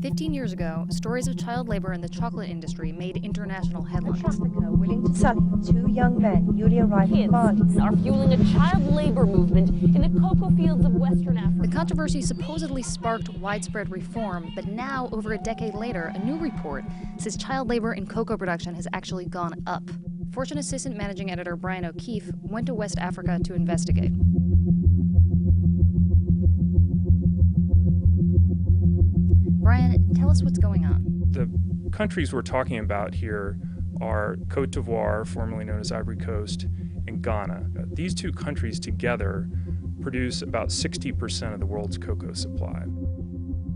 15 years ago, stories of child labor in the chocolate industry made international A headlines. trafficker willing to sell two young men newly arrived in Bali. Kids are fueling a child labor movement in the cocoa fields of Western Africa. The controversy supposedly sparked widespread reform, but now, over a decade later, a new report says child labor in cocoa production has actually gone up. Fortune Assistant Managing Editor Brian O'Keefe went to West Africa to investigate. Brian, tell us what's going on. The countries we're talking about here are Côte d'Ivoire, formerly known as Ivory Coast, and Ghana. These two countries together produce about 60% of the world's cocoa supply.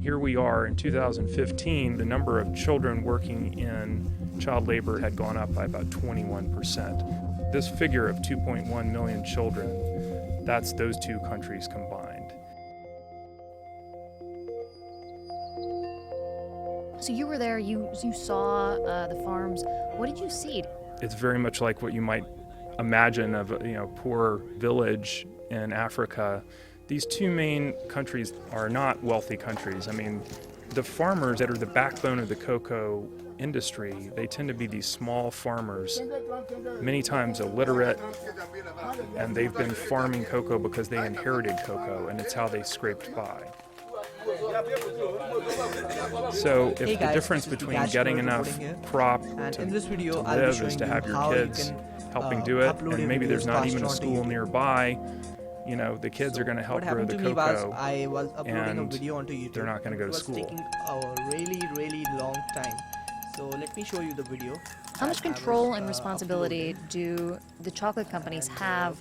Here we are in 2015, the number of children working in child labor had gone up by about 21%. This figure of 2.1 million children, that's those two countries combined. So you were there, you saw the farms. What did you see? It's very much like what you might imagine of a poor village in Africa. These two main countries are not wealthy countries. I mean, the farmers that are the backbone of the cocoa industry, they tend to be these small farmers, many times illiterate, and they've been farming cocoa because they inherited cocoa, and it's how they scraped by. So if the difference between getting enough crop to live is to have your kids helping do it, and maybe there's not even a school nearby, the kids are going to help grow the cocoa, and they're not going to go to school. It was taking a really long time. So let me show you the video. How much control and responsibility do the chocolate companies have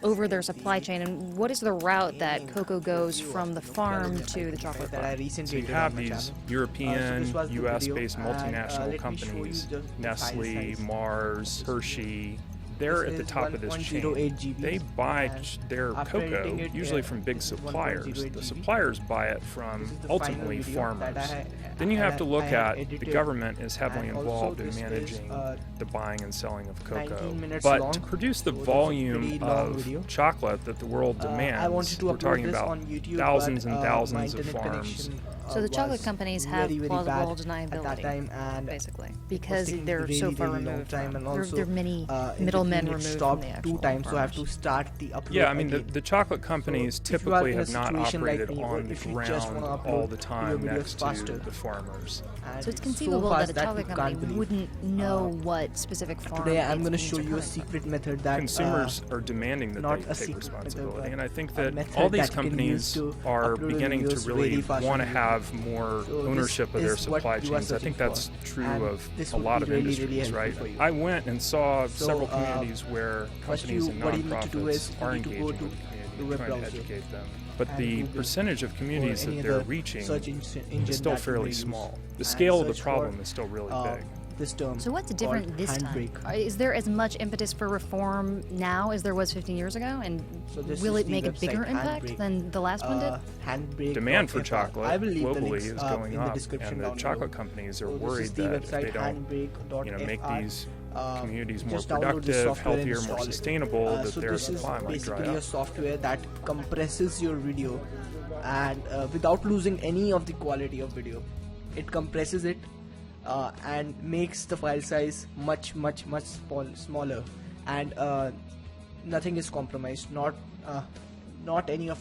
over their supply chain, and what is the route that cocoa goes from the farm to the chocolate bar? So you have these European, US-based multinational companies, Nestle, Mars, Hershey. They're at the top of this chain. They buy their cocoa usually from big suppliers. The suppliers buy it from, ultimately, farmers. Then you have to look at the government is heavily involved in managing the buying and selling of cocoa. But to produce the volume of chocolate that the world demands, we're talking about thousands and thousands of farms. So the chocolate companies have plausible deniability, basically, because they're so far removed. There are many middlemen removed from the actual farmers. So I have to start the upload. Yeah, I mean, the chocolate companies typically have not operated on the ground all the time next to the farmers. So it's conceivable that a chocolate company wouldn't know what specific farm. Today I'm going to show you a secret method that consumers are demanding that they take responsibility, and I think that all these companies are beginning to really want to have more ownership of their supply chains. I think that's true of a lot of industries, right? I went and saw several communities where companies and nonprofits are engaging with the community, trying to educate them. But the percentage of communities that they're reaching is still fairly small. The scale of the problem is still really big. So what's different this time? Is there as much impetus for reform now as there was 15 years ago? And will it make a bigger impact than the last one did? Demand for chocolate globally is going up, and the chocolate companies are worried that if they don't make these communities more productive, healthier, more sustainable, that their supply might dry up. Basically a software that compresses your video and without losing any of the quality of video. It compresses it and makes the file size much smaller, and nothing is compromised. Not any of